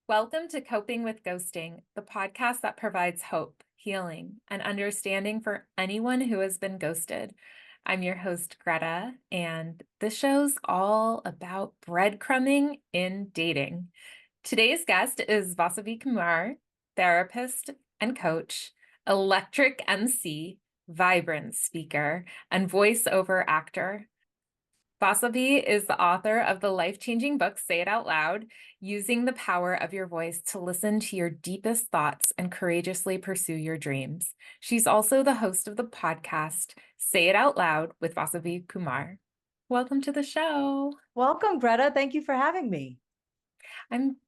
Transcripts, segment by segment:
Welcome to Coping with Ghosting, the podcast that provides hope, healing, and understanding for anyone who has been ghosted. I'm your host, Greta, and this show's all about breadcrumbing in dating. Today's guest is Vasavi Kumar, therapist and coach, electric MC, vibrant speaker, and voiceover actor. Vasavi is the author of the life-changing book, Say It Out Loud, Using the Power of Your Voice to Listen to Your Deepest Thoughts and Courageously Pursue Your Dreams. She's also the host of the podcast, Say It Out Loud with Vasavi Kumar. Welcome to the show. Welcome, Greta. Thank you for having me. I'm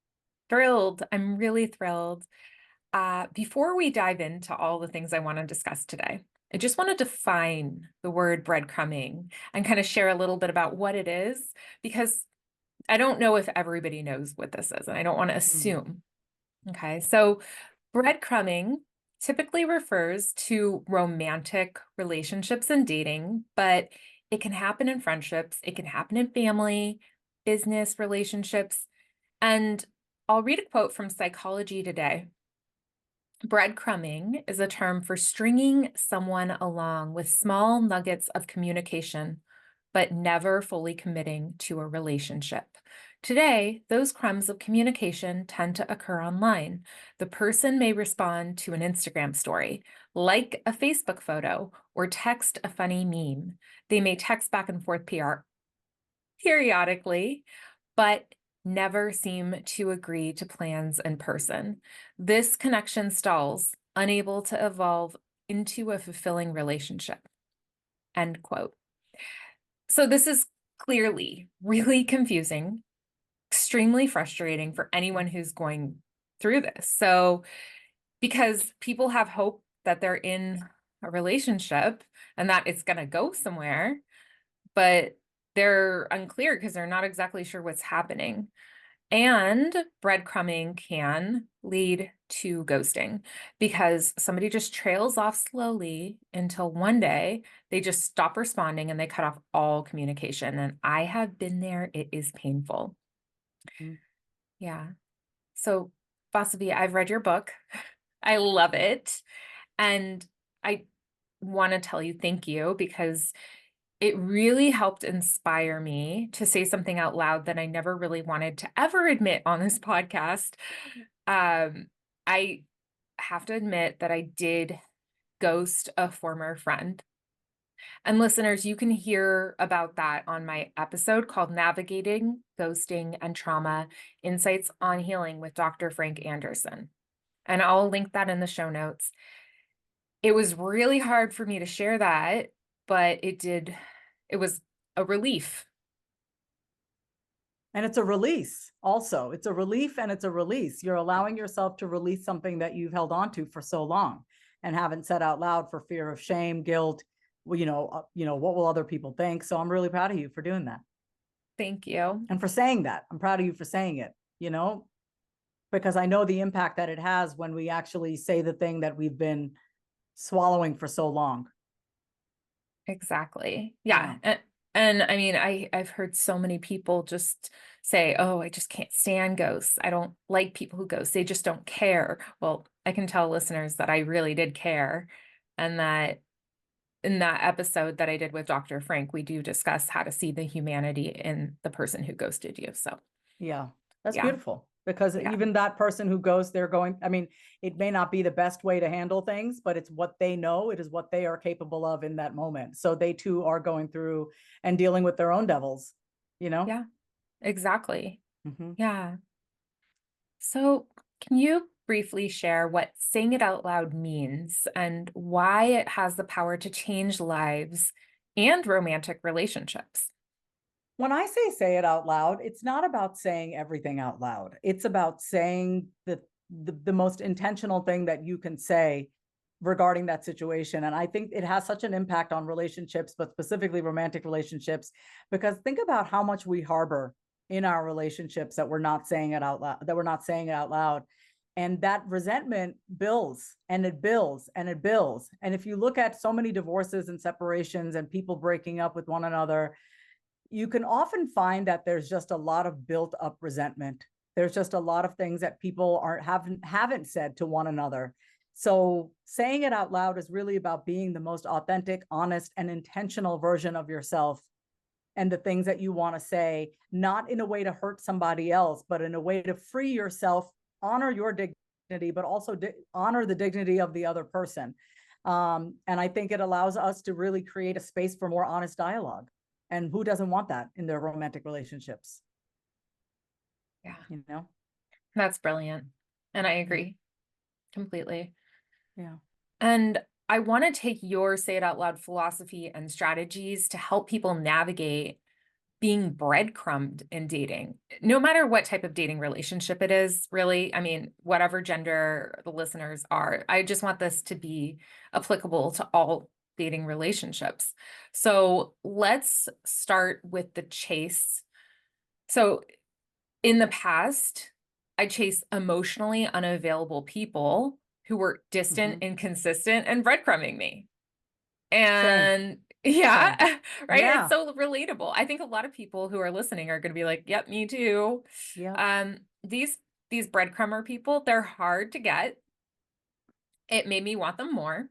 thrilled. I'm really thrilled. Before we dive into all the things I want to discuss today, I just want to define the word breadcrumbing and kind of share a little bit about what it is, because I don't know if everybody knows what this is, and I don't want to assume. Okay, so breadcrumbing typically refers to romantic relationships and dating, but it can happen in friendships, it can happen in family, business relationships. And I'll read a quote from Psychology Today. Breadcrumbing is a term for stringing someone along with small nuggets of communication, but never fully committing to a relationship. Today, those crumbs of communication tend to occur online. The person may respond to an Instagram story, like a Facebook photo, or text a funny meme. They may text back and forth periodically, but never seem to agree to plans in person. This connection stalls, unable to evolve into a fulfilling relationship. End quote. So this is clearly really confusing, extremely frustrating for anyone who's going through this. So because people have hope that they're in a relationship and that it's going to go somewhere, but they're unclear because they're not exactly sure what's happening. And breadcrumbing can lead to ghosting because somebody just trails off slowly until one day they just stop responding and they cut off all communication. And I have been there. It is painful. Mm-hmm. Yeah. So, Vasavi, I've read your book. I love it. And I want to tell you thank you because it really helped inspire me to say something out loud that I never really wanted to ever admit on this podcast. I have to admit that I did ghost a former friend. And listeners, you can hear about that on my episode called Navigating Ghosting and Trauma Insights on Healing with Dr. Frank Anderson. And I'll link that in the show notes. It was really hard for me to share that, but it was a relief. And it's a release also. It's a relief and it's a release. You're allowing yourself to release something that you've held on to for so long and haven't said out loud for fear of shame, guilt, what will other people think? So I'm really proud of you for doing that. Thank you. And for saying that. I'm proud of you for saying it, because I know the impact that it has when we actually say the thing that we've been swallowing for so long. Exactly. Yeah. And I mean, I've heard so many people just say, oh, I just can't stand ghosts. I don't like people who ghost. They just don't care. Well, I can tell listeners that I really did care. And that in that episode that I did with Dr. Frank, we do discuss how to see the humanity in the person who ghosted you. So Yeah, that's yeah. beautiful because Yeah. even that person who goes, it may not be the best way to handle things, but it's what they know. It is what they are capable of in that moment. So they too are going through and dealing with their own devils, Yeah, exactly. Mm-hmm. Yeah. So can you briefly share what saying it out loud means and why it has the power to change lives and romantic relationships? When I say it out loud, it's not about saying everything out loud. It's about saying the most intentional thing that you can say regarding that situation. And I think it has such an impact on relationships, but specifically romantic relationships, because think about how much we harbor in our relationships that we're not saying it out loud, and that resentment builds and it builds and it builds. And if you look at so many divorces and separations and people breaking up with one another, you can often find that there's just a lot of built up resentment. There's just a lot of things that people haven't said to one another. So saying it out loud is really about being the most authentic, honest, and intentional version of yourself and the things that you want to say, not in a way to hurt somebody else, but in a way to free yourself, honor your dignity, but also honor the dignity of the other person. And I think it allows us to really create a space for more honest dialogue. And who doesn't want that in their romantic relationships? Yeah, You know? that's brilliant. And I agree completely. Yeah. And I want to take your say it out loud philosophy and strategies to help people navigate being breadcrumbed in dating, no matter what type of dating relationship it is, really. I mean, whatever gender the listeners are, I just want this to be applicable to all dating relationships. So let's start with the chase. So in the past, I chased emotionally unavailable people who were distant, Mhm. inconsistent, and breadcrumbing me. Same, And same. yeah, right. It's Yeah. so relatable. I think a lot of people who are listening are going to be like, "Yep, me too." Yeah. Um, these these breadcrumber people, they're hard to get. It made me want them more.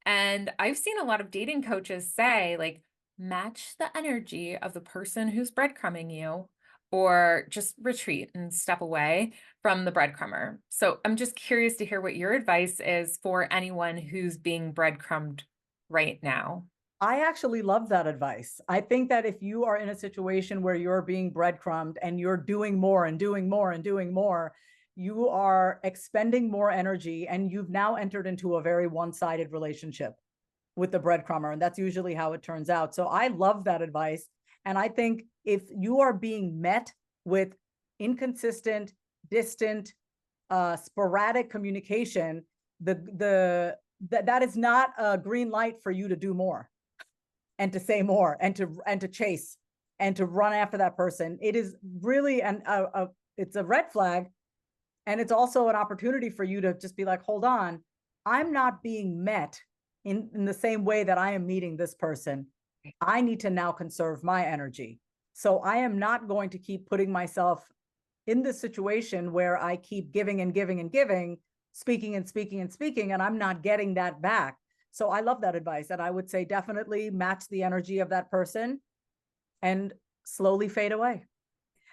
And I've seen a lot of dating coaches say, like, match the energy of the person who's breadcrumbing you, or just retreat and step away from the breadcrumber. So I'm just curious to hear what your advice is for anyone who's being breadcrumbed right now. I actually love that advice. I think that if you are in a situation where you're being breadcrumbed and you're doing more and doing more and doing more, you are expending more energy and you've now entered into a very one-sided relationship with the breadcrumber. And that's usually how it turns out. So I love that advice. And I think if you are being met with inconsistent, distant, sporadic communication, that is not a green light for you to do more and to say more and to chase and to run after that person. It is really it's a red flag, and it's also an opportunity for you to just be like, hold on, I'm not being met in the same way that I am meeting this person. I need to now conserve my energy. So I am not going to keep putting myself in this situation where I keep giving and giving and giving, speaking and speaking and speaking, and I'm not getting that back. So I love that advice. And I would say definitely match the energy of that person and slowly fade away.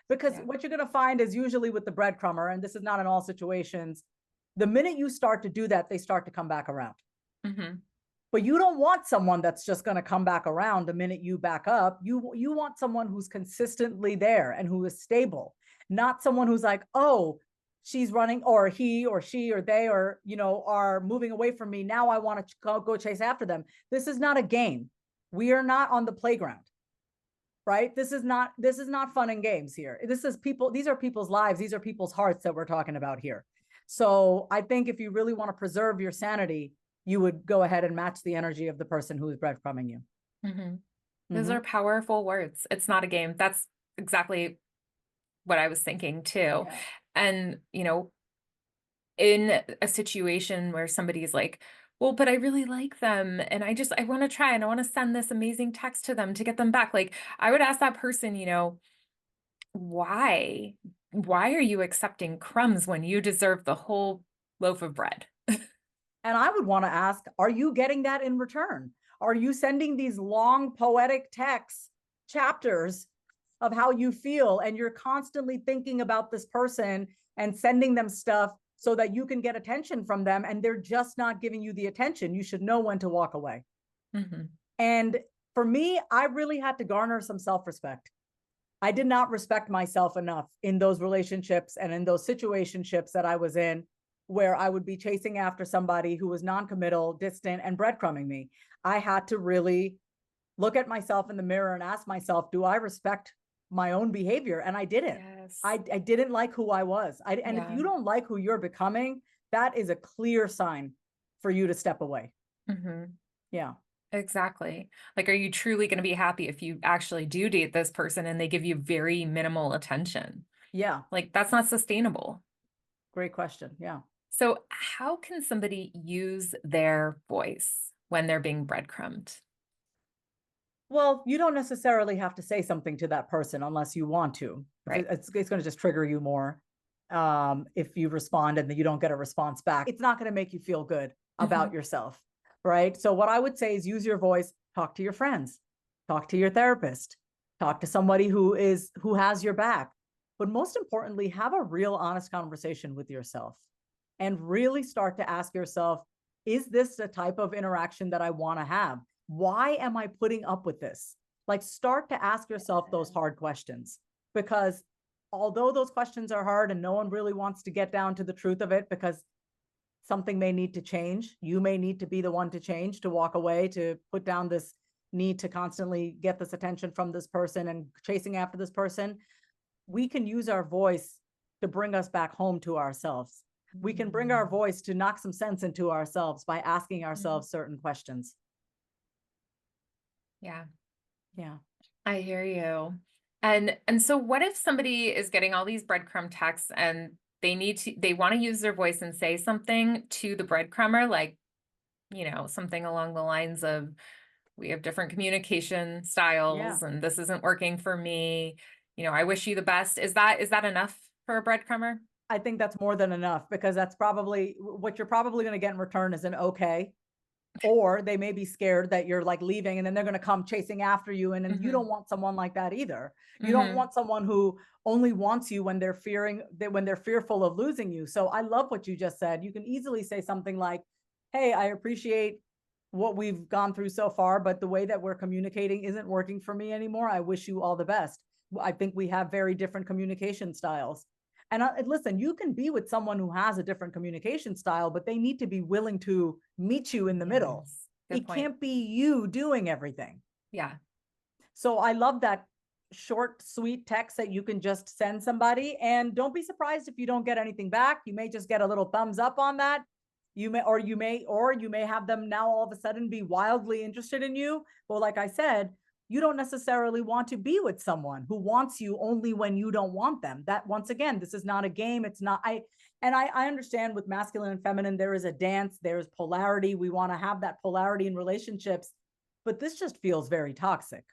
Because Yeah. what you're going to find is usually with the breadcrumber, and this is not in all situations, the minute you start to do that, they start to come back around. Hmm. But you don't want someone that's just going to come back around the minute you back up. You want someone who's consistently there and who is stable, not someone who's like, oh, she's running, or he or she or they or are moving away from me. Now I want to go chase after them. This is not a game. We are not on the playground, right? This is not fun and games here. This is people. These are people's lives. These are people's hearts that we're talking about here. So I think if you really want to preserve your sanity, you would go ahead and match the energy of the person who is breadcrumbing you. Hmm. Those Mm-hmm. are powerful words. It's not a game. That's exactly what I was thinking too. Yeah. And, in a situation where somebody's like, well, but I really like them and I want to try and I want to send this amazing text to them to get them back. Like, I would ask that person, why? Why are you accepting crumbs when you deserve the whole loaf of bread? And I would want to ask, are you getting that in return? Are you sending these long poetic texts, chapters of how you feel, and you're constantly thinking about this person and sending them stuff so that you can get attention from them, and they're just not giving you the attention? You should know when to walk away. Hmm. And for me, I really had to garner some self-respect. I did not respect myself enough in those relationships and in those situationships that I was in, where I would be chasing after somebody who was non-committal, distant, and breadcrumbing me. I had to really look at myself in the mirror and ask myself, do I respect my own behavior? And I didn't. Yes. I didn't like who I was. And if Yeah. you don't like who you're becoming, that is a clear sign for you to step away. Hmm. Yeah. Exactly. Like, are you truly going to be happy if you actually do date this person and they give you very minimal attention? Yeah. Like, that's not sustainable. Great question. Yeah. So, how can somebody use their voice when they're being breadcrumbed? Well, you don't necessarily have to say something to that person unless you want to. If Right. it's going to just trigger you more. if you respond and then you don't get a response back. It's not going to make you feel good about Mhm. yourself, right? So what I would say is use your voice, talk to your friends, talk to your therapist, talk to somebody who has your back. But most importantly, have a real honest conversation with yourself and really start to ask yourself, is this the type of interaction that I want to have? Why am I putting up with this? Like, start to ask yourself those hard questions, because although those questions are hard and no one really wants to get down to the truth of it, because something may need to change. You may need to be the one to change, to walk away, to put down this need to constantly get this attention from this person and chasing after this person. We can use our voice to bring us back home to ourselves. We can bring our voice to knock some sense into ourselves by asking Mhm. ourselves certain questions. Yeah, Yeah. I hear you. And so what if somebody is getting all these breadcrumb texts and they want to use their voice and say something to the breadcrumber, like, something along the lines of, we have different communication Yeah. styles and this isn't working for me. I wish you the best. Is that enough for a breadcrumber? I think that's more than enough, because that's probably what you're probably going to get in return is an okay. Or they may be scared that you're like leaving and then they're going to come chasing after you. And you Mm-hmm. don't want someone like that either. You don't Mm-hmm. want someone who only wants you when when they're fearful of losing you. So I love what you just said. You can easily say something like, hey, I appreciate what we've gone through so far, but the way that we're communicating isn't working for me anymore. I wish you all the best. I think we have very different communication styles. And listen, you can be with someone who has a different communication style, but they need to be willing to meet you in the middle. Yes. Good It point. can't be you doing everything. Yeah. So I love that short, sweet text that you can just send somebody. And don't be surprised if you don't get anything back. You may just get a little thumbs up on that. You may have them now all of a sudden be wildly interested in you. But like I said, you don't necessarily want to be with someone who wants you only when you don't want them. That, once again, this is not a game. It's not, I understand with masculine and feminine, there is a dance, there's polarity. We want to have that polarity in relationships, but this just feels very toxic.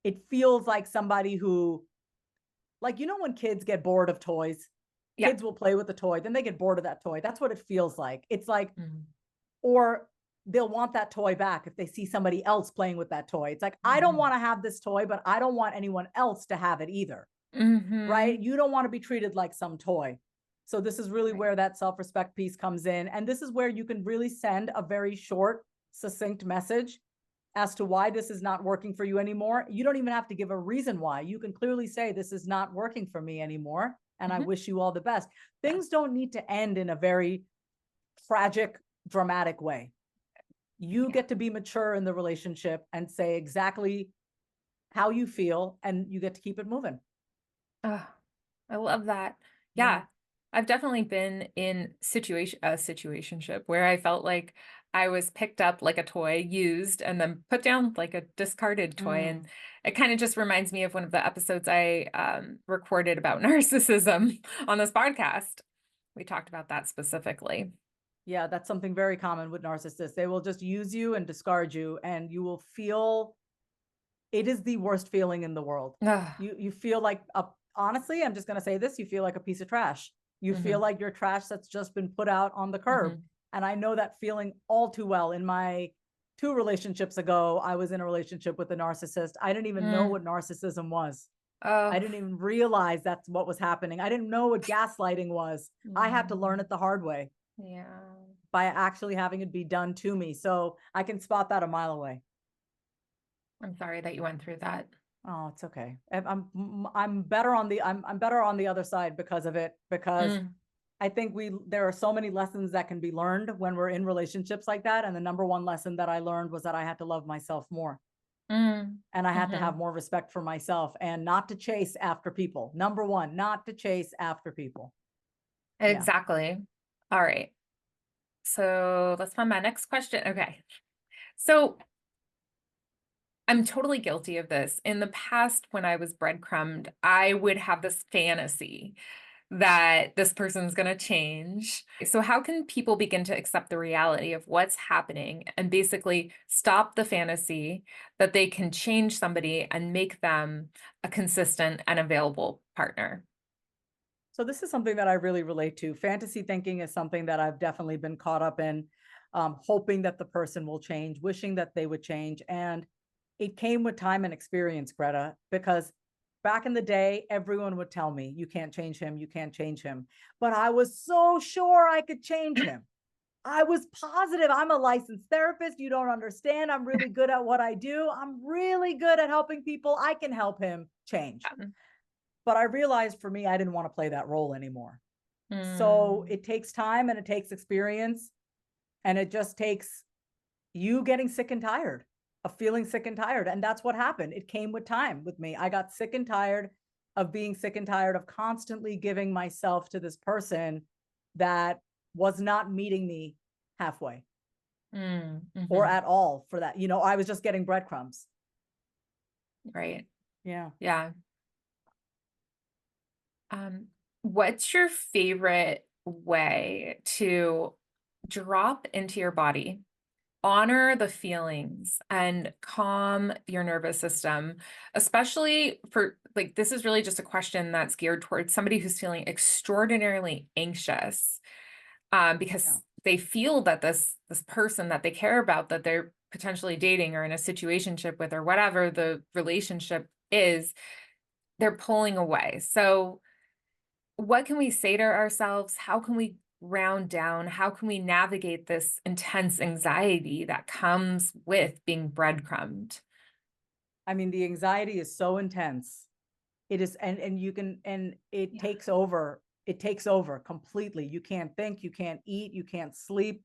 It feels like somebody who, like, when kids get bored of toys, Yeah. kids will play with the toy, then they get bored of that toy. That's what it feels like. It's like, Mhm. or they'll want that toy back if they see somebody else playing with that toy. It's like, I don't Mhm. want to have this toy, but I don't want anyone else to have it either. Right? Mhm. You don't want to be treated like some toy. So this is really Right. where that self-respect piece comes in. And this is where you can really send a very short, succinct message as to why this is not working for you anymore. You don't even have to give a reason why. You can clearly say, this is not working for me anymore, and I Mhm. wish you all the best. Yeah. Things don't need to end in a very tragic, dramatic way. You Yeah. get to be mature in the relationship and say exactly how you feel, and you get to keep it moving. Oh, I love that. Yeah. Yeah. I've definitely been in a situationship where I felt like I was picked up like a toy, used, and then put down like a discarded toy. And Mm. it kind of just reminds me of one of the episodes I recorded about narcissism on this podcast. We talked about that specifically. Yeah, that's something very common with narcissists. They will just use you and discard you, and you will feel, it is the worst feeling in the world. Ugh. You feel like honestly, I'm just going to say this, you feel like a piece of trash. You feel Mhm. like you're trash that's just been put out on the curb. Mhm. And I know that feeling all too well. In my 2 relationships ago, I was in a relationship with a narcissist. I didn't even know Mm. what narcissism was. I Oh, didn't even realize that's what was happening. I didn't know what gaslighting was. I had to learn mm, it the hard way yeah. by actually having it be done to me. So I can spot that a mile away. I'm sorry that you went through that. Oh, it's okay. I'm better on the I'm better on the other side because of it, because Mm. I think there are so many lessons that can be learned when we're in relationships like that. And the number one lesson that I learned was that I had to love myself more, Mm. and I had to have Mhm. more respect for myself and not to chase after people. Number one, not to chase after people. Yeah. Exactly. All right. So let's find my next question. Okay. So I'm totally guilty of this. In the past, when I was breadcrumbed, I would have this fantasy that this person's going to change. So, how can people begin to accept the reality of what's happening and basically stop the fantasy that they can change somebody and make them a consistent and available partner? So this is something that I really relate to. Fantasy thinking is something that I've definitely been caught up in, hoping that the person will change, wishing that they would change. And it came with time and experience, Greta, because back in the day, everyone would tell me, you can't change him, you can't change him. But I was so sure I could change him. I was positive. I'm a licensed therapist. You don't understand. I'm really good at what I do. I'm really good at helping people. I can help him change. But I realized for me, I didn't want to play that role anymore. So Mm, it takes time and it takes experience, and it just takes you getting sick and tired of feeling sick and tired. And that's what happened. It came with time with me. I got sick and tired of being sick and tired of constantly giving myself to this person that was not meeting me halfway or mhm. at all for that. I was just getting breadcrumbs. Right. Yeah. Yeah. Um, what's your favorite way to drop into your body, honor the feelings, and calm your nervous system, especially for like, this is really just a question that's geared towards somebody who's feeling extraordinarily anxious, Yeah. because they feel that this person that they care about, that they're potentially dating or in a situationship with, or whatever the relationship is, they're pulling away. So what can we say to ourselves? How can we round down? How can we navigate this intense anxiety that comes with being breadcrumbed? I mean, the anxiety is so intense. It is, and you can, and it Yeah. takes over. It takes over completely. You can't think, you can't eat, you can't sleep.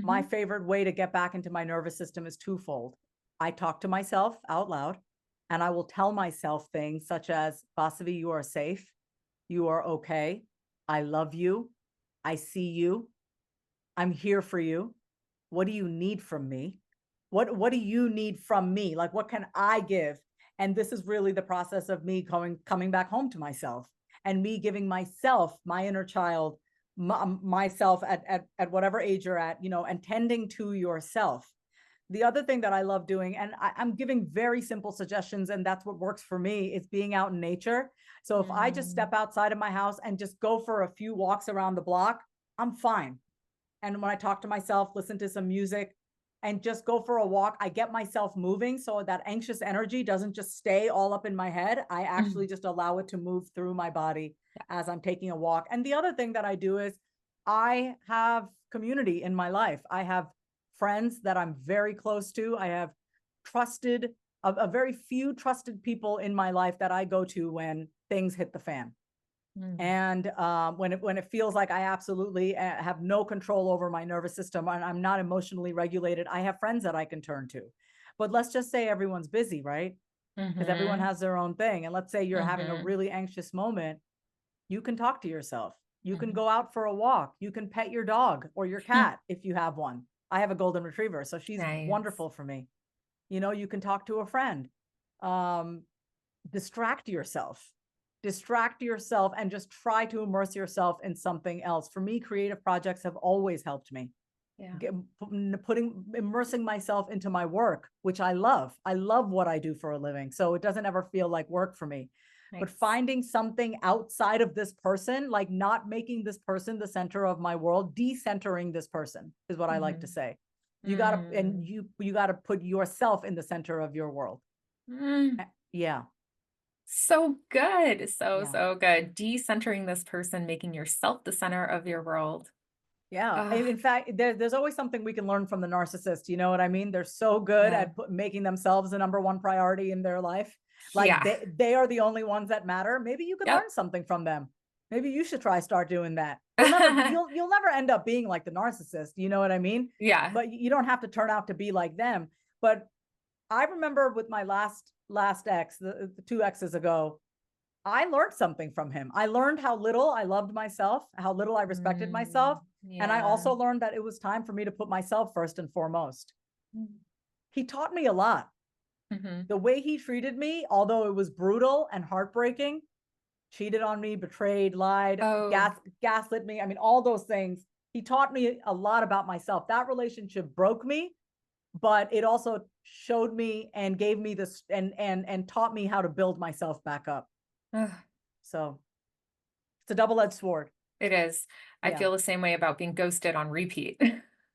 My Hmm. favorite way to get back into my nervous system is twofold. I talk to myself out loud, and I will tell myself things such as, Vasavi, you are safe. You are okay. I love you. I see you. I'm here for you. What do you need from me? What do you need from me? Like, what can I give? And this is really the process of me coming back home to myself, and me giving myself, my inner child, myself at whatever age you're at, and tending to yourself. The other thing that I love doing, and I'm giving very simple suggestions, and that's what works for me, is being out in nature. So if I just Mm, step outside of my house and just go for a few walks around the block, I'm fine. And when I talk to myself, listen to some music, and just go for a walk, I get myself moving so that anxious energy doesn't just stay all up in my head. I actually mm, just allow it to move through my body as I'm taking a walk. And the other thing that I do is I have community in my life. I have friends that I'm very close to. I have trusted, a very few trusted people in my life that I go to when things hit the fan. mm, And when it feels like I absolutely have no control over my nervous system and I'm not emotionally regulated, I have friends that I can turn to. But let's just say everyone's busy, right? Because everyone mhm, has their own thing. And let's say you're having a mhm, really anxious moment, you can talk to yourself. You can mhm. go out for a walk. You can pet your dog or your cat if you have one. I have a golden retriever, so she's Nice. wonderful for me. You can talk to a friend. Um, distract yourself. Distract yourself and just try to immerse yourself in something else. For me, creative projects have always helped me. Yeah. Immersing myself into my work, which I love. I love what I do for a living. So it doesn't ever feel like work for me. But Nice. finding something outside of this person, like not making this person the center of my world, decentering this person is what I like to Mhm. say. Mm, You gotta put yourself in the center of your world. mm. Yeah. So good. So, Yeah. so good. Decentering this person, making yourself the center of your world. Yeah. Ah, In fact, there's always something we can learn from the narcissist. You know what I mean? They're so good yeah. at making themselves the number one priority in their life. Like Yeah. they are the only ones that matter. Maybe you could learn Yep. something from them. Maybe you should start doing that. You'll never end up being like the narcissist. You know what I mean? Yeah. But you don't have to turn out to be like them. But I remember with my last ex, the two exes ago, I learned something from him. I learned how little I loved myself, how little I respected myself. And I Yeah. also learned that it was time for me to put myself first and foremost. Mm. He taught me a lot. Mhm. The way he treated me, although it was brutal and heartbreaking, cheated on me, betrayed, lied, Oh, gaslit me. I mean, all those things. He taught me a lot about myself. That relationship broke me, but it also showed me and gave me this and taught me how to build myself back up. ugh, So It's a double-edged sword. It is. I Yeah. feel the same way about being ghosted on repeat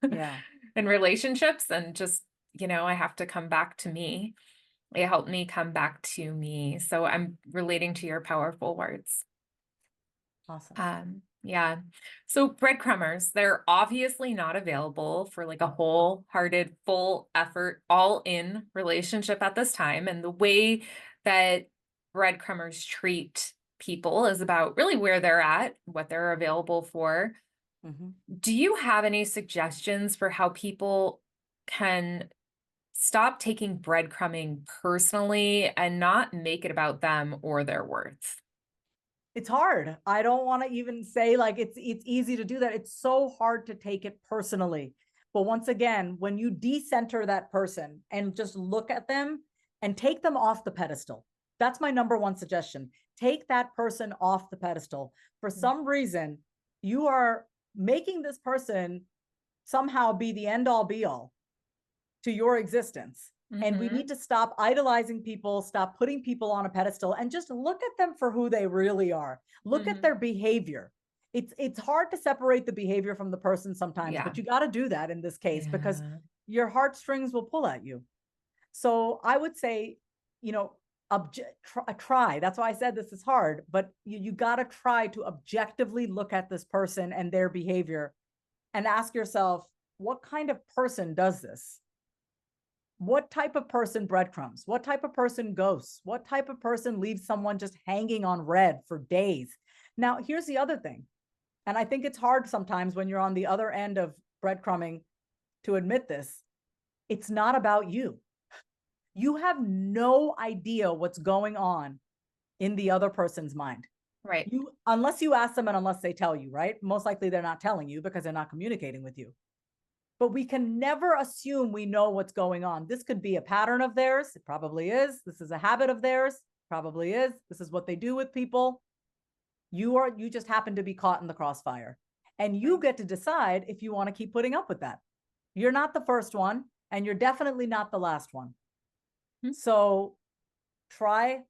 Yeah. in relationships, and just, I have to come back to me. It helped me come back to me. So I'm relating to your powerful words. Awesome. Yeah. So breadcrumbers, they're obviously not available for like a wholehearted, full effort, all in relationship at this time. And the way that breadcrumbers treat people is about really where they're at, what they're available for. Mhm. Do you have any suggestions for how people can stop taking breadcrumbing personally and not make it about them or their worth? It's hard. I don't want to even say like it's easy to do that. It's so hard to take it personally. But once again, when you decenter that person and just look at them and take them off the pedestal, that's my number one suggestion. Take that person off the pedestal. For some reason, you are making this person somehow be the end all be all to your existence. And we Mm-hmm. need to stop idolizing people, stop putting people on a pedestal, and just look at them for who they really are. Look at Mm-hmm. their behavior. It's hard to separate the behavior from the person sometimes, Yeah. but you got to do that in this case because Yeah. your heartstrings will pull at you. So I would say, you know, try. That's why I said this is hard, but you got to try to objectively look at this person and their behavior and ask yourself, what kind of person does this? What type of person breadcrumbs? What type of person ghosts? What type of person leaves someone just hanging on red for days? Now, here's the other thing. And I think it's hard sometimes when you're on the other end of breadcrumbing to admit this. It's not about you. You have no idea what's going on in the other person's mind. Right. Unless you ask them and unless they tell you, right? Most likely they're not telling you because they're not communicating with you. But we can never assume we know what's going on. This could be a pattern of theirs. It probably is. This is a habit of theirs. Probably is. This is what they do with people. You just happen to be caught in the crossfire. And you Right. get to decide if you want to keep putting up with that. You're not the first one, and you're definitely not the last one. Hmm. So try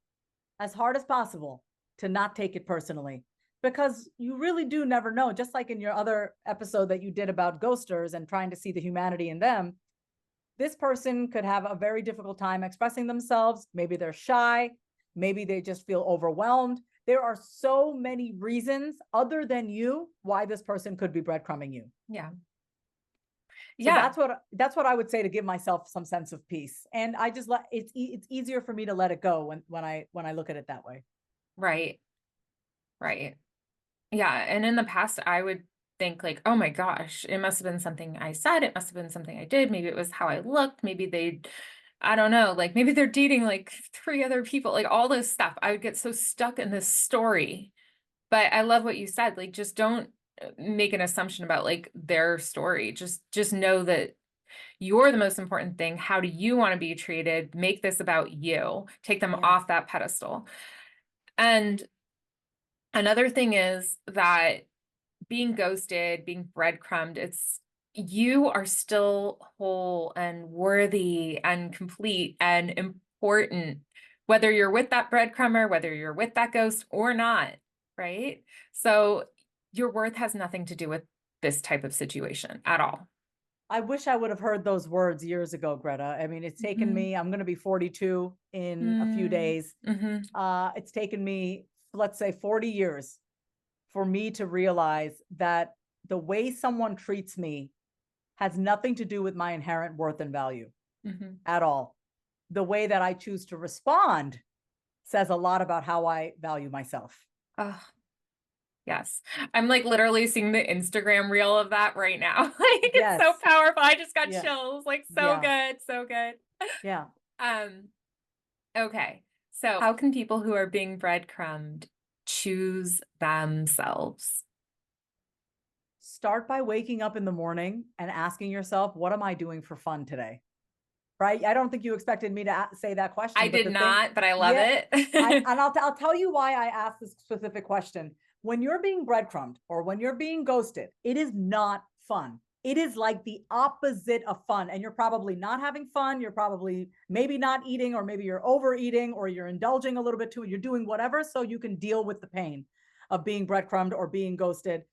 as hard as possible to not take it personally because you really do never know. Just like in your other episode that you did about ghosters and trying to see the humanity in them, this person could have a very difficult time expressing themselves. Maybe they're shy. Maybe they just feel overwhelmed. There are so many reasons other than you why this person could be breadcrumbing you. Yeah. So Yeah. that's what I would say to give myself some sense of peace. And I just let it's easier for me to let it go when I look at it that way. Right. Right. Yeah. And in the past, I would think like, oh my gosh, it must have been something I said. It must have been something I did. Maybe it was how I looked. Maybe I don't know, like maybe they're dating like three other people, like all this stuff. I would get so stuck in this story. But I love what you said. Like, just don't make an assumption about like their story. Just know that you're the most important thing. How do you want to be treated? Make this about you. Take them Yes. off that pedestal. And another thing is that being ghosted, being breadcrumbed, it's you are still whole and worthy and complete and important, whether you're with that breadcrumber, whether you're with that ghost or not, right? So your worth has nothing to do with this type of situation at all. I wish I would have heard those words years ago, Greta. I mean, it's taken Mm-hmm. me, I'm going to be 42 in a few days. Mm-hmm. It's taken me, let's say, 40 years for me to realize that the way someone treats me has nothing to do with my inherent worth and value Mm-hmm. at all. The way that I choose to respond says a lot about how I value myself. Oh, yes. I'm like literally seeing the Instagram reel of that right now. Like it's so Yes. powerful. I just got Yeah. chills. Like so Yeah. good, so good. Yeah. Um, okay. So how can people who are being breadcrumbed choose themselves? Start by waking up in the morning and asking yourself, what am I doing for fun today? Right? I don't think you expected me to say that I question, but did the thing, not, but I love yeah, it. I'll tell you why I asked this specific question. When you're being breadcrumbed or when you're being ghosted, it is not fun. It is like the opposite of fun. And you're probably not having fun. You're probably maybe not eating, or maybe you're overeating, or you're indulging a little bit too. You're doing whatever so you can deal with the pain. of being breadcrumbed or being ghosted.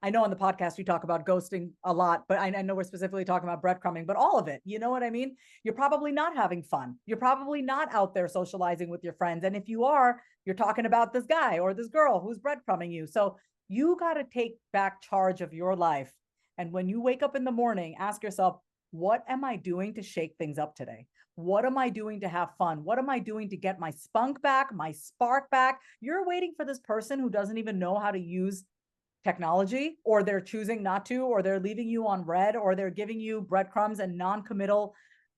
I know on the podcast we talk about ghosting a lot, but I know we're specifically talking about breadcrumbing, but all of it, you know what I mean? You're probably not having fun. You're probably not out there socializing with your friends. And if you are, you're talking about this guy or this girl who's breadcrumbing you. So you got to take back charge of your life. And when you wake up in the morning, ask yourself, what am I doing to shake things up today? What am I doing to have fun? What am I doing to get my spunk back, my spark back? You're waiting for this person who doesn't even know how to use technology, or they're choosing not to, or they're leaving you on red, or they're giving you breadcrumbs and non-committal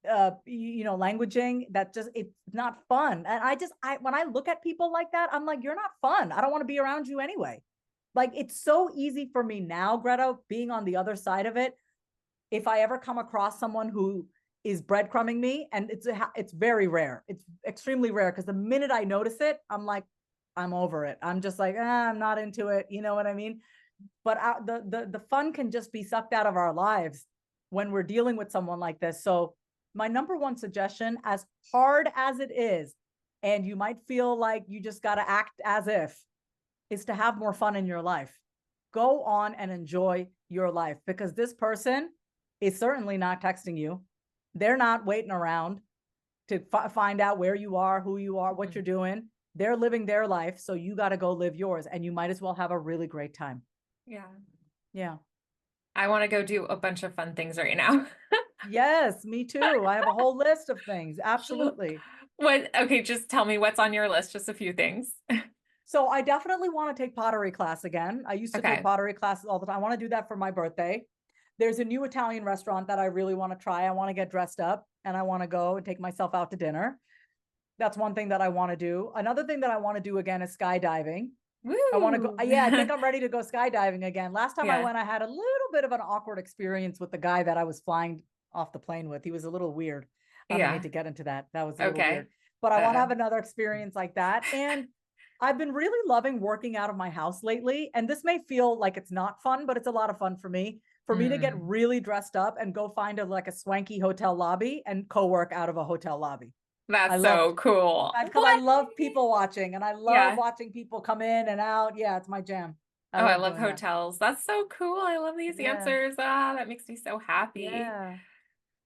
languaging that just, it's not fun. And I when I look at people like that, I'm like, you're not fun. I don't want to be around you anyway. Like, it's so easy for me now, Greta, being on the other side of it. If I ever come across someone who is breadcrumbing me, and it's very rare, it's extremely rare, because the minute I notice it, I'm like, I'm over it. I'm just like, I'm not into it. You know what I mean? But the fun can just be sucked out of our lives when we're dealing with someone like this. So my number one suggestion, as hard as it is, and you might feel like you just got to act as if, is to have more fun in your life. Go on and enjoy your life, because this person is certainly not texting you. They're not waiting around to find out where you are, who you are, what you're doing. They're living their life. So you got to go live yours, and you might as well have a really great time. Yeah. Yeah. I want to go do a bunch of fun things right now. Yes, me too. I have a whole list of things. Absolutely. Okay, just tell me what's on your list, just a few things. So I definitely want to take pottery class again. I used to take Okay. pottery classes all the time. I want to do that for my birthday. There's a new Italian restaurant that I really want to try. I want to get dressed up and I want to go and take myself out to dinner. That's one thing that I want to do. Another thing that I want to do again is skydiving. I want to go. Woo. Yeah, I think I'm ready to go skydiving again. Last time I Yeah. went, I had a little bit of an awkward experience with the guy that I was flying off the plane with. He was a little weird. I don't need Yeah. to get into that. That was a little weird. Okay. But I want to Uh, have another experience like that. And I've been really loving working out of my house lately. And this may feel like it's not fun, but it's a lot of fun for me. For me to get mm, really dressed up and go find a swanky hotel lobby and co-work out of a hotel lobby. I that's love so cool. because I What? love people watching and I love Yeah. watching people come in and out. Yeah, it's my jam. I Oh, I love love doing that. hotels. That's so cool. I love these Yeah. answers. Ah, that makes me so happy. Yeah.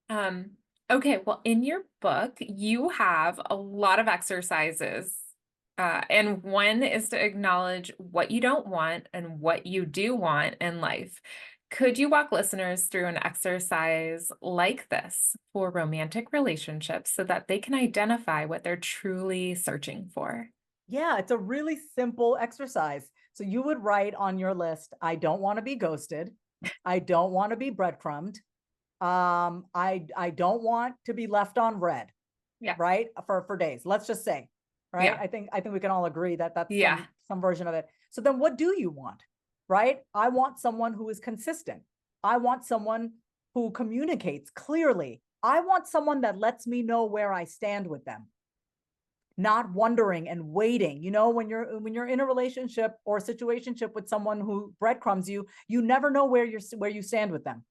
Um, okay, well, in your book, you have a lot of exercises. And one is to acknowledge what you don't want and what you do want in life. Could you walk listeners through an exercise like this for romantic relationships so that they can identify what they're truly searching for? Yeah, it's a really simple exercise. So you would write on your list, I don't want to be ghosted. I don't want to be breadcrumbed. I don't want to be left on red, Yeah. right? For days. Let's just say, right? Yeah. I think we can all agree that that's Yeah. some version of it. So then what do you want? Right? I want someone who is consistent. I want someone who communicates clearly. I want someone that lets me know where I stand with them, not wondering and waiting. You know, when you're in a relationship or a situationship with someone who breadcrumbs you, you never know where you stand with them.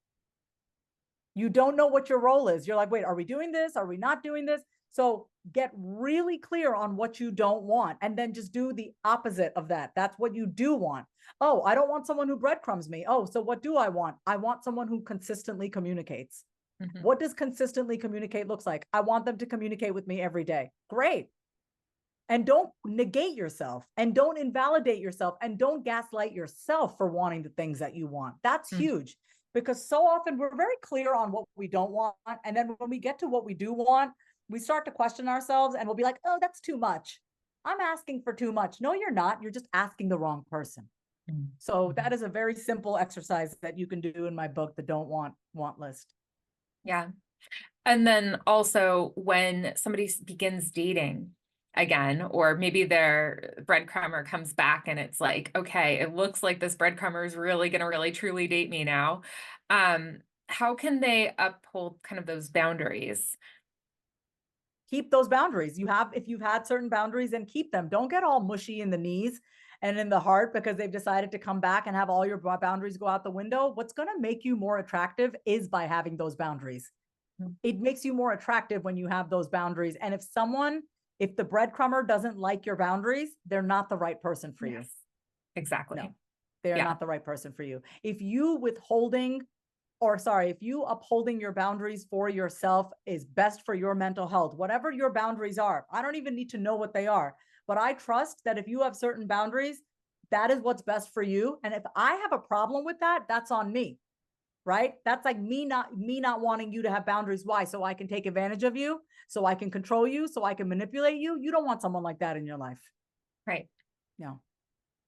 You don't know what your role is. You're like, wait, are we doing this? Are we not doing this? So get really clear on what you don't want and then just do the opposite of that. That's what you do want. Oh, I don't want someone who breadcrumbs me. Oh, so what do I want? I want someone who consistently communicates. Mhm. What does consistently communicate looks like? I want them to communicate with me every day. Great. And don't negate yourself and don't invalidate yourself and don't gaslight yourself for wanting the things that you want. That's Mm. huge, because so often we're very clear on what we don't want. And then when we get to what we do want, we start to question ourselves and we'll be like, oh, that's too much. I'm asking for too much. No, you're not. You're just asking the wrong person. So that Mhm. is a very simple exercise that you can do in my book, the don't want list. Yeah. And then also when somebody begins dating again, or maybe their breadcrumber comes back and it's like, okay, it looks like this breadcrumber is really going to really truly date me now. How can they uphold kind of those boundaries? Keep those boundaries. If you've had certain boundaries, and keep them. Don't get all mushy in the knees and in the heart because they've decided to come back and have all your boundaries go out the window. What's going to make you more attractive is by having those boundaries. Mm. It makes you more attractive when you have those boundaries. And if someone If the breadcrumber doesn't like your boundaries, they're not the right person for you. Yes, exactly. No, they are Yeah. not the right person for you. If you withholding, or sorry, if you upholding your boundaries for yourself is best for your mental health, whatever your boundaries are, I don't even need to know what they are, but I trust that if you have certain boundaries, that is what's best for you. And if I have a problem with that, that's on me, right? That's like me not wanting you to have boundaries. Why? So I can take advantage of you, so I can control you, so I can manipulate you. You don't want someone like that in your life. Right. No.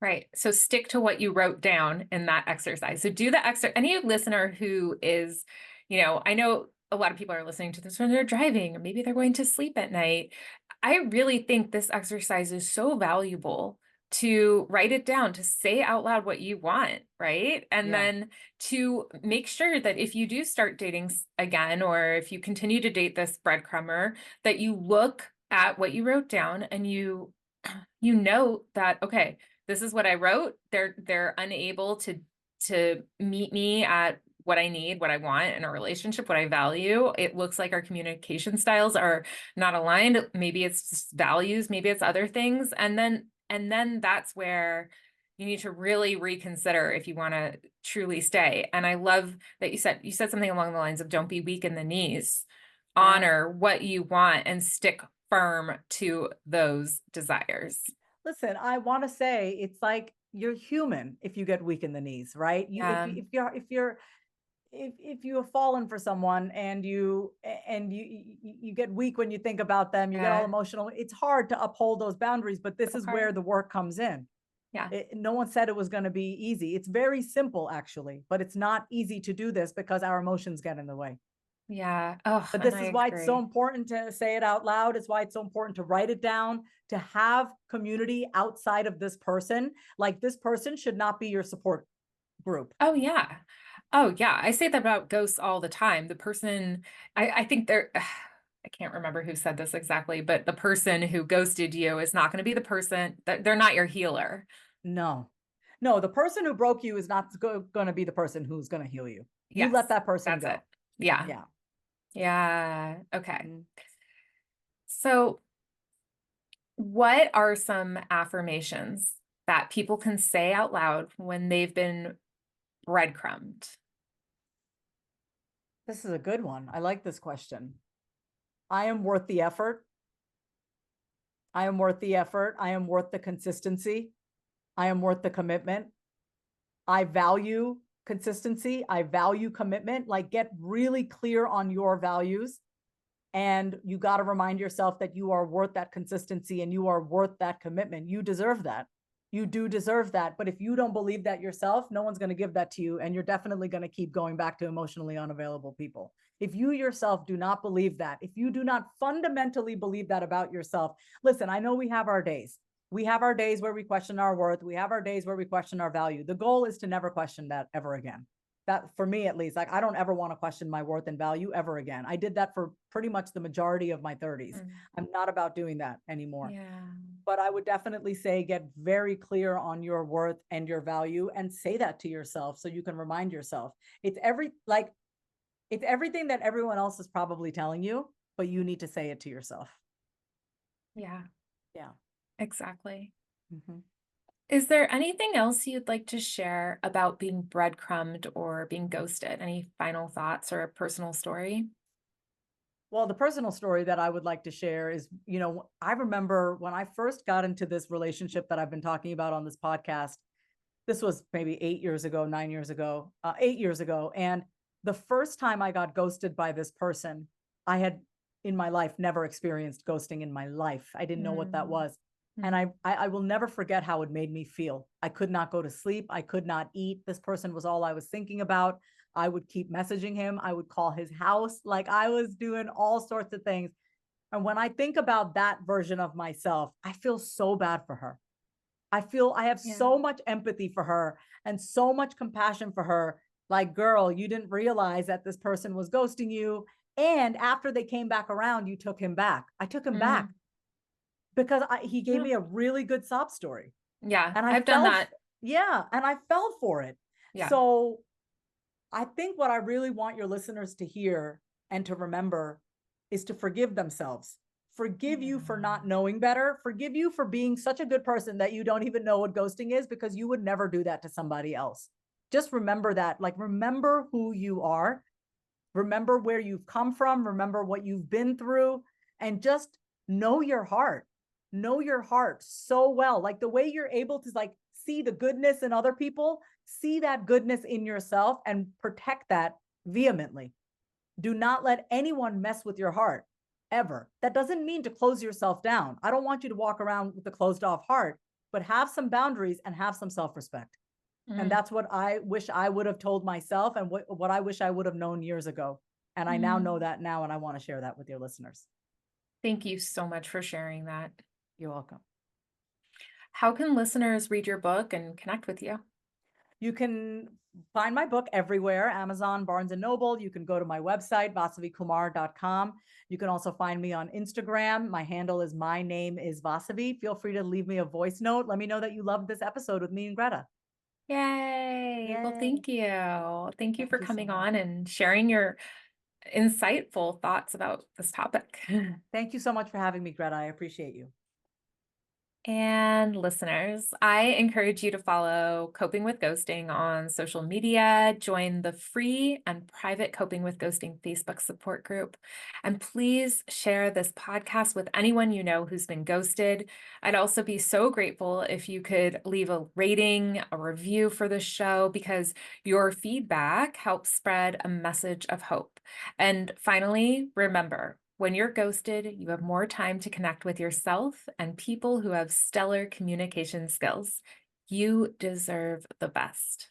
Right. So stick to what you wrote down in that exercise. So do the exercise. Any listener who is, I know a lot of people are listening to this when they're driving, or maybe they're going to sleep at night. I really think this exercise is so valuable to write it down, to say out loud what you want, right? And Yeah. then to make sure that if you do start dating again, or if you continue to date this breadcrumber, that you look at what you wrote down and you know that, okay, this is what I wrote. They're unable to meet me at what I need, what I want in a relationship, what I value. It looks like our communication styles are not aligned. Maybe it's just values, maybe it's other things. And then that's where you need to really reconsider if you want to truly stay. And I love that you said something along the lines of don't be weak in the knees. Yeah. Honor what you want and stick firm to those desires. Listen, I want to say it's like you're human if you get weak in the knees, right? You Yeah, if you have fallen for someone and you get weak when you think about them, you get all yeah, emotional. It's hard to uphold those boundaries, but this so is hard. where the work comes in. Yeah, No one said it was going to be easy. It's very simple actually, but it's not easy to do this because our emotions get in the way. yeah. Oh, But and this I is why it's so agree. important to say it out loud. It's why it's so important to write it down, to have community outside of this person. Like this person should not be your support group. Oh, yeah. Oh, yeah. I say that about ghosts all the time. The person, I think I can't remember who said this exactly, but the person who ghosted you is not going to be the person that they're not your healer. No, no, the person who broke you is not going to be the person who's going to heal you. You let Yes, that person that's it. go. Yeah. Yeah. Yeah. Okay. Mhm. So, what are some affirmations that people can say out loud when they've been breadcrumbed? This is a good one. I like this question. I am worth the effort. I am worth the effort. I am worth the consistency. I am worth the commitment. I value consistency. I value commitment. Like get really clear on your values. And you got to remind yourself that you are worth that consistency and you are worth that commitment. You deserve that. You do deserve that. But if you don't believe that yourself, no one's going to give that to you. And you're definitely going to keep going back to emotionally unavailable people. If you yourself do not believe that, if you do not fundamentally believe that about yourself, listen, I know we have our days. We have our days where we question our worth. We have our days where we question our value. The goal is to never question that ever again. That for me, at least, like I don't ever want to question my worth and value ever again. I did that for pretty much the majority of my 30s. Mm, I'm not about doing that anymore. yeah. But I would definitely say get very clear on your worth and your value and say that to yourself so you can remind yourself. It's everything that everyone else is probably telling you, but you need to say it to yourself. Yeah, Yeah. exactly. Mhm. Is there anything else you'd like to share about being breadcrumbed or being ghosted? Any final thoughts or a personal story? Well, the personal story that I would like to share is, I remember when I first got into this relationship that I've been talking about on this podcast. This was maybe 8 years ago, 9 years ago, 8 years ago. And the first time I got ghosted by this person, I had in my life never experienced ghosting in my life. I didn't know what that Mm, was. And mm, I will never forget how it made me feel. I could not go to sleep. I could not eat. This person was all I was thinking about. I would keep messaging him. I would call his house. Like I was doing all sorts of things. And when I think about that version of myself, I feel so bad for her. I have yeah. so much empathy for her and so much compassion for her. Like, girl, you didn't realize that this person was ghosting you. And after they came back around, you took him back. I took him back Mm, because he gave yeah. me a really good sob story. Yeah, And I I've done fell, that. yeah, and I fell for it. Yeah. So I think what I really want your listeners to hear and to remember is to forgive themselves forgive you for Yeah. not knowing better, forgive you for being such a good person that you don't even know what ghosting is, because you would never do that to somebody else. Just remember that, like, remember who you are, remember where you've come from, remember what you've been through, and just know your heart. Know your heart so well. Like the way you're able to like see the goodness in other people, see that goodness in yourself and protect that vehemently. Do not let anyone mess with your heart ever. That doesn't mean to close yourself down. I don't want you to walk around with a closed off heart, but have some boundaries and have some self respect. And Mm, that's what I wish I would have told myself, and what I wish I would have known years ago. And I now know mm. that now, and I want to share that with your listeners. Thank you so much for sharing that. You're welcome. How can listeners read your book and connect with you? You can find my book everywhere, Amazon, Barnes and Noble. You can go to my website, vasavikumar.com. You can also find me on Instagram. My handle is my name is Vasavi. Feel free to leave me a voice note. Let me know that you loved this episode with me and Greta. Yay. Well, Yay. thank you. Thank you for Thank you so coming much. on and sharing your insightful thoughts about this topic. Thank you so much for having me, Greta. I appreciate you. And listeners, I encourage you to follow Coping with Ghosting on social media, join the free and private Coping with Ghosting Facebook support group, and please share this podcast with anyone you know who's been ghosted. I'd also be so grateful if you could leave a rating, a review for the show, because your feedback helps spread a message of hope. And finally, remember, when you're ghosted, you have more time to connect with yourself and people who have stellar communication skills. You deserve the best.